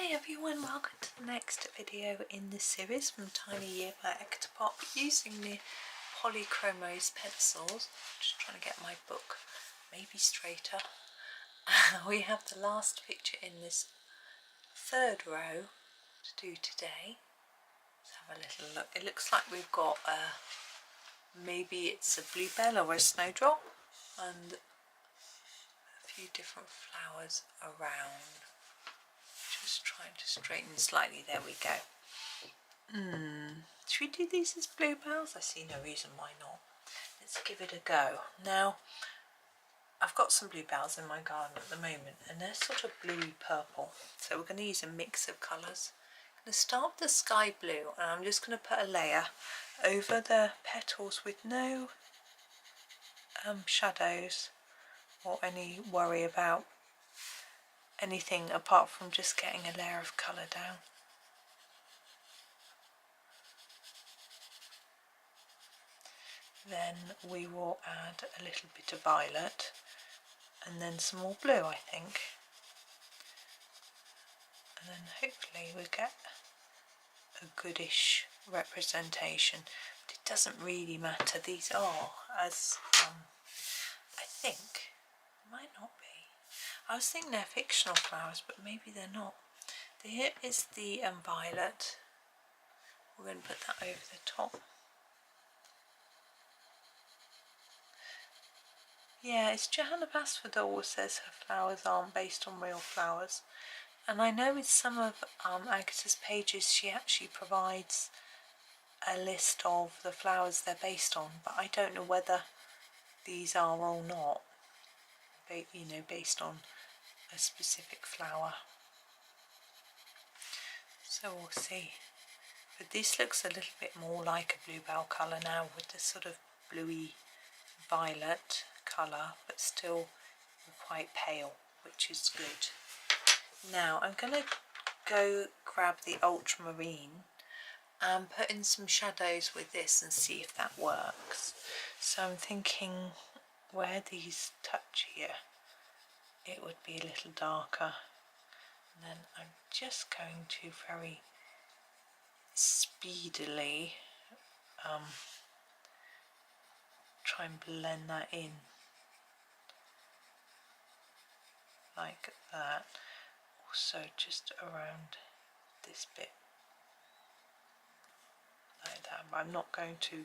Hi everyone, welcome to the next video in this series from Tiny Year by Agotapop using the Polychromos pencils. Just trying to get my book maybe straighter. We have the last picture in this third row to do today. Let's have a little look. It looks like we've got maybe it's a bluebell or a snowdrop and a few different flowers around. Just trying to straighten slightly. There we go. Should we do these as bluebells? I see no reason why not. Let's give it a go. Now, I've got some bluebells in my garden at the moment and they're sort of bluey purple. So we're going to use a mix of colours. I'm going to start with the sky blue and I'm just going to put a layer over the petals with no shadows or any worry about anything apart from just getting a layer of colour down. Then we will add a little bit of violet and then some more blue, I think. And then hopefully we'll get a goodish representation. But it doesn't really matter. These are, as I think, might not be. I was thinking they're fictional flowers, but maybe they're not. Here is the violet. We're going to put that over the top. Yeah, it's Johanna Basford always says her flowers aren't based on real flowers. And I know with some of Agatha's pages she actually provides a list of the flowers they're based on, but I don't know whether these are or not, you know, based on a specific flower. So we'll see. But this looks a little bit more like a bluebell colour now with this sort of bluey violet colour, but still quite pale, which is good. Now I'm going to go grab the ultramarine and put in some shadows with this and see if that works. So I'm thinking where these touch here, it would be a little darker. And then I'm just going to very speedily try and blend that in like that. Also just around this bit like that, but I'm not going to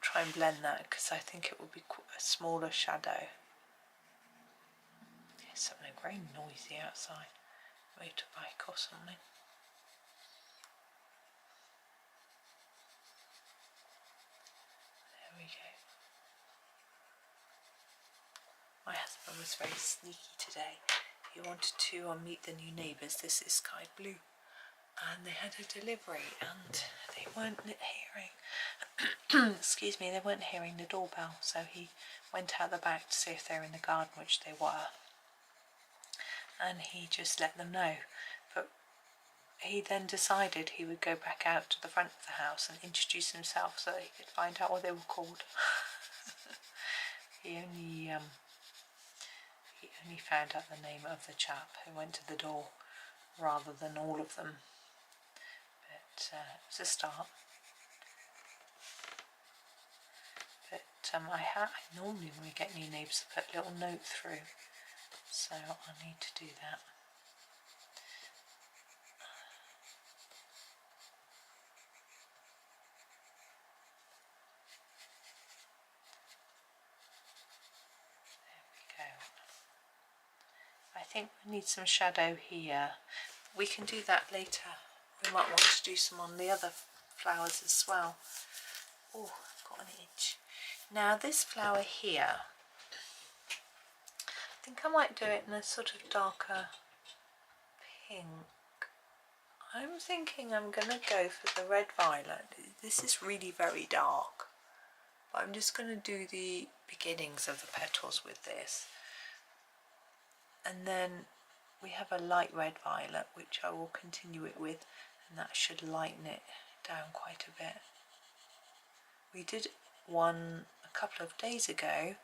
try and blend that because I think it will be a smaller shadow. There's something very noisy outside, motorbike or something. There we go. My husband was very sneaky today. He wanted to meet the new neighbours. This is sky blue, and they had a delivery and they weren't hearing excuse me, they weren't hearing the doorbell, so he went out the back to see if they were in the garden, which they were, and he just let them know. But he then decided he would go back out to the front of the house and introduce himself so that he could find out what they were called. He only found out the name of the chap who went to the door rather than all of them. But it was a start. But I normally when we get new neighbours I put a little note through, so I need to do that. I think we need some shadow here. We can do that later. We might want to do some on the other flowers as well. Oh, I've got an itch. Now this flower here, I think I might do it in a sort of darker pink. I'm thinking I'm going to go for the red violet. This is really very dark, but I'm just going to do the beginnings of the petals with this. And then we have a light red violet, which I will continue it with, and that should lighten it down quite a bit. We did one a couple of days ago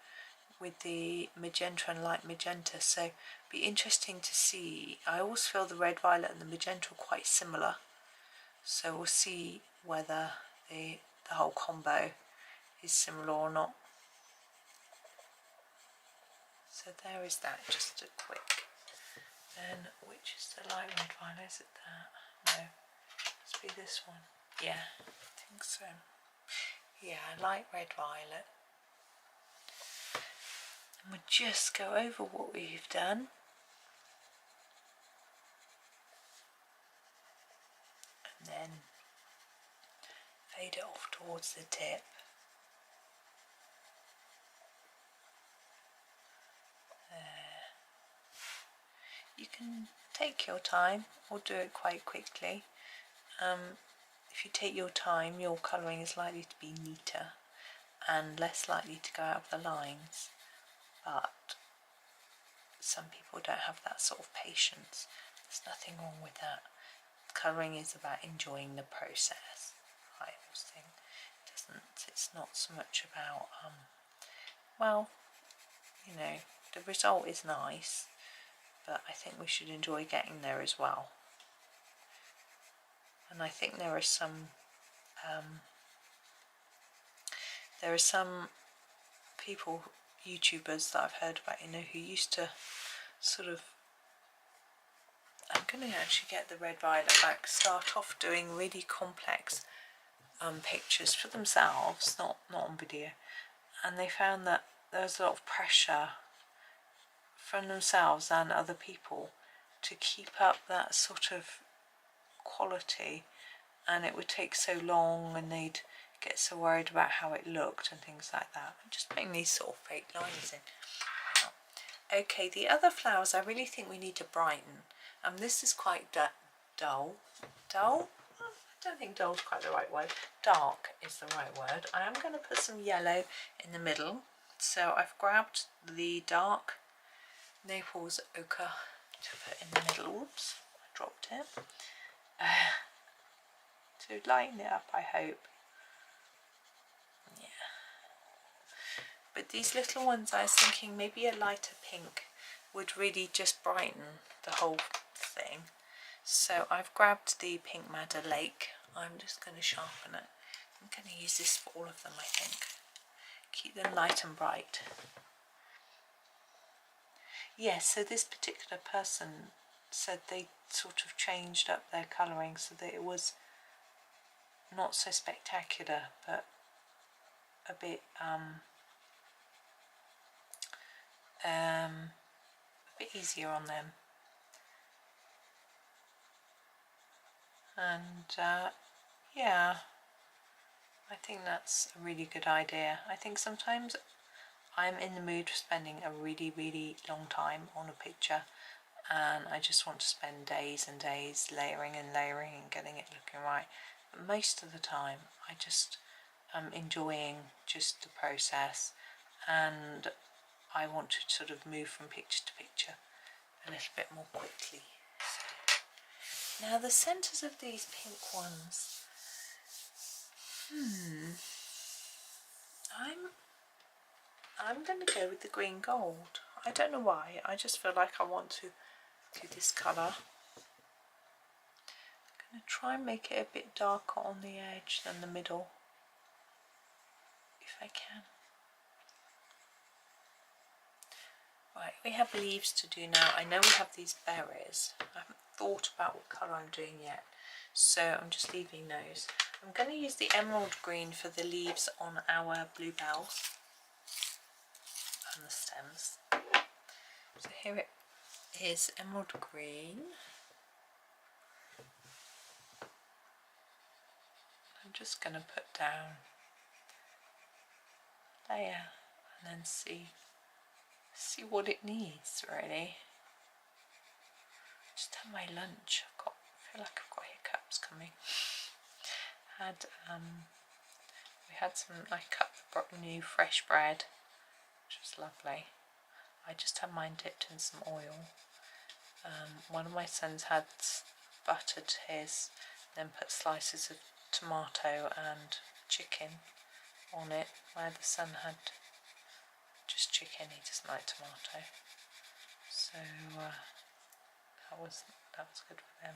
with the magenta and light magenta, so be interesting to see. I always feel the red, violet and the magenta are quite similar, so we'll see whether the whole combo is similar or not. So there is that, just a quick. Then which is the light red violet? Is it that? No, must be this one. Yeah, I think so. Yeah, light red violet. And we'll just go over what we've done. And then fade it off towards the tip. You can take your time or do it quite quickly. If you take your time, your colouring is likely to be neater and less likely to go out of the lines, but some people don't have that sort of patience. There's nothing wrong with that. Colouring is about enjoying the process. I always think it's not so much about well, you know, the result is nice, but I think we should enjoy getting there as well. And I think there are some people, YouTubers that I've heard about, you know, who used to sort of, I'm going to actually get the red violet back, start off doing really complex pictures for themselves, not on video, and they found that there was a lot of pressure from themselves and other people to keep up that sort of quality, and it would take so long and they'd get so worried about how it looked and things like that. I'm just putting these sort of fake lines in. Okay, the other flowers I really think we need to brighten. This is quite dull. Dull? I don't think dull is quite the right word. Dark is the right word. I am going to put some yellow in the middle. So I've grabbed the dark Naples ochre to put in the middle. Oops, I dropped it. To lighten it up, I hope. Yeah. But these little ones, I was thinking maybe a lighter pink would really just brighten the whole thing. So I've grabbed the Pink Madder Lake. I'm just going to sharpen it. I'm going to use this for all of them, I think. Keep them light and bright. Yes, so this particular person said they sort of changed up their colouring so that it was not so spectacular, but a bit easier on them. And yeah, I think that's a really good idea. I think sometimes I'm in the mood for spending a really long time on a picture, and I just want to spend days and days layering and getting it looking right. But most of the time I just am enjoying just the process, and I want to sort of move from picture to picture a little bit more quickly. So, now the centres of these pink ones, I'm going to go with the green gold. I don't know why, I just feel like I want to do this colour. I'm going to try and make it a bit darker on the edge than the middle, if I can. Right, we have leaves to do now. I know we have these berries. I haven't thought about what colour I'm doing yet, so I'm just leaving those. I'm going to use the emerald green for the leaves on our bluebells and the stems. So here it is, emerald green. I'm just going to put down a layer and then see what it needs, really. Just had my lunch. I feel like I've got hiccups coming. We had some, I cut the new fresh bread, which was lovely. I just had mine dipped in some oil. One of my sons had buttered his, then put slices of tomato and chicken on it. My other son had just chicken, he doesn't like tomato. So So that was good for them.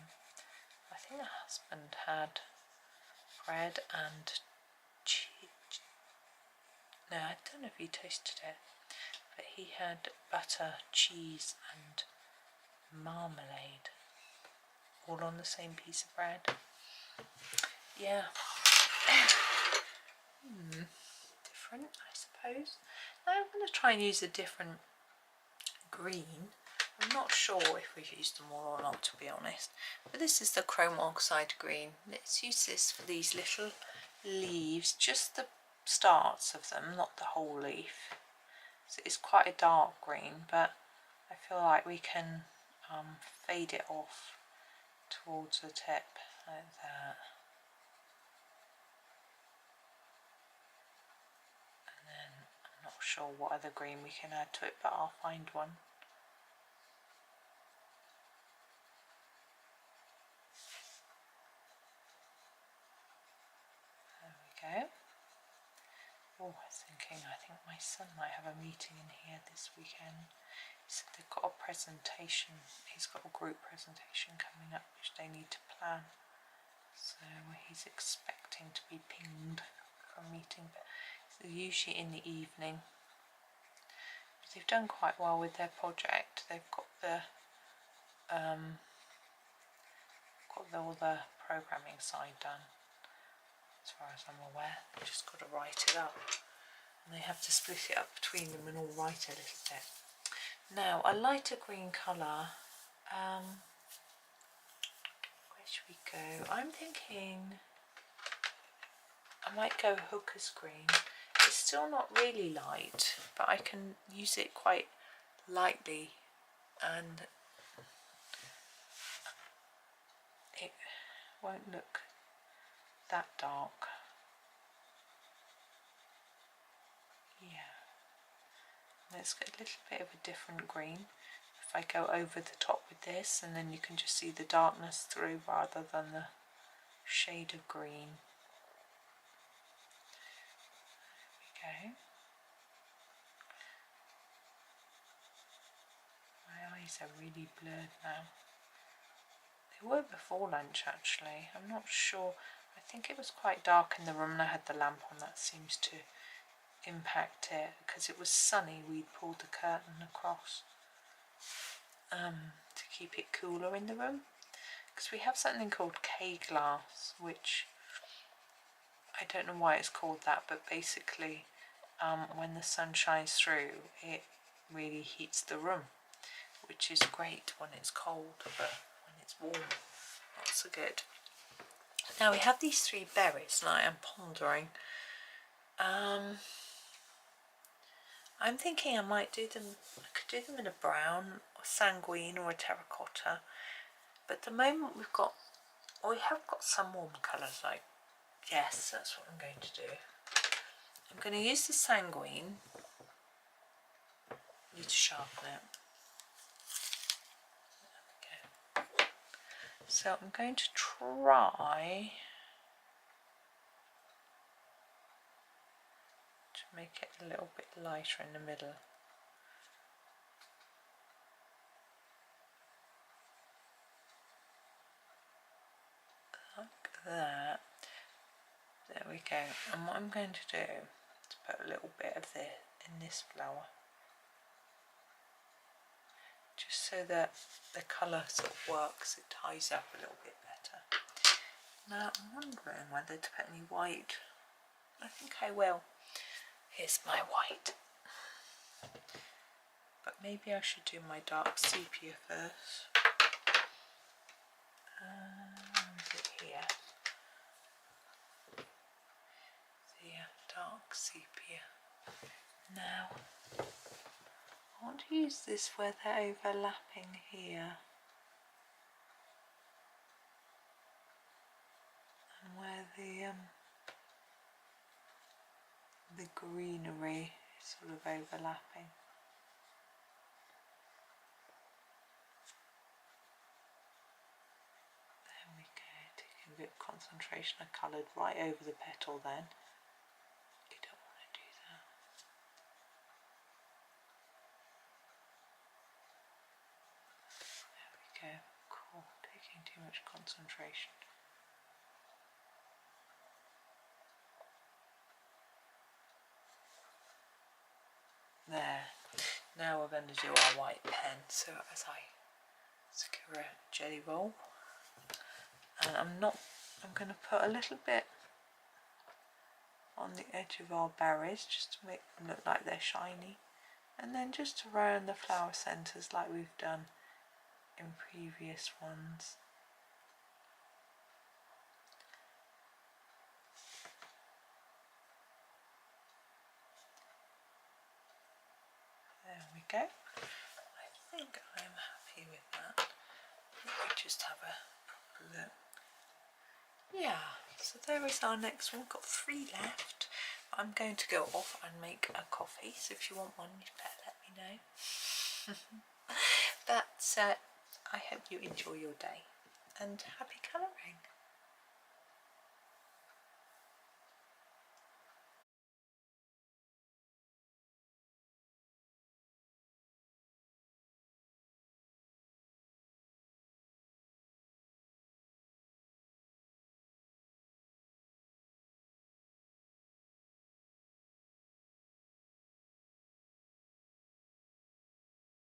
I think the husband had bread and cheese. No, I don't know if he tasted it, but he had butter, cheese and marmalade all on the same piece of bread. Yeah. Different, I suppose. Now I'm going to try and use a different green. I'm not sure if we've used them all or not, to be honest. But this is the chrome oxide green. Let's use this for these little leaves, just the starts of them, not the whole leaf. So it's quite a dark green, but I feel like we can fade it off towards the tip like that. And then I'm not sure what other green we can add to it, but I'll find one. There we go. Oh, I was thinking, I think my son might have a meeting in here this weekend. He said they've got a presentation, he's got a group presentation coming up which they need to plan. So he's expecting to be pinged for a meeting, but it's usually in the evening. But they've done quite well with their project. They've got all the programming side done. As far as I'm aware, they've just got to write it up, and they have to split it up between them and all write a little bit. Now, a lighter green colour, where should we go? I'm thinking I might go hooker's green. It's still not really light, but I can use it quite lightly and it won't look that dark. Yeah. Let's get a little bit of a different green. If I go over the top with this, and then you can just see the darkness through rather than the shade of green. There we go. My eyes are really blurred now. They were before lunch actually. I'm not sure. I think it was quite dark in the room and I had the lamp on. That seems to impact it, because it was sunny. We pulled the curtain across to keep it cooler in the room, because we have something called K-glass, which I don't know why it's called that, but basically when the sun shines through it really heats the room, which is great when it's cold, but when it's warm not so good. Now we have these three berries and I am pondering, I'm thinking I might do them, I could do them in a brown or sanguine or a terracotta, but at the moment we have got some warm colours, like, yes, that's what I'm going to do. I'm going to use the sanguine, need to sharpen it. There we go. So I'm going to try to make it a little bit lighter in the middle. Like that. There we go. And what I'm going to do is put a little bit of this in this flower, just so that the colour sort of works, it ties up a little bit better. Now I'm wondering whether to put any white. I think I will. Here's my white. But maybe I should do my dark sepia first. Is it here? Dark sepia. Now I want to use this where they're overlapping here, and where the greenery is sort of overlapping. There we go. Taking a bit of concentration, I coloured right over the petal then. You don't want to do much concentration. There. Now we're going to do our white pen. So as I Sakura jelly roll, and I'm going to put a little bit on the edge of our berries just to make them look like they're shiny, and then just around the flower centres like we've done in previous ones. There we go. I think I'm happy with that. Let me just have a look. Yeah, so there is our next one. We've got 3 left. I'm going to go off and make a coffee, so if you want one, you better let me know. But I hope you enjoy your day, and happy colouring.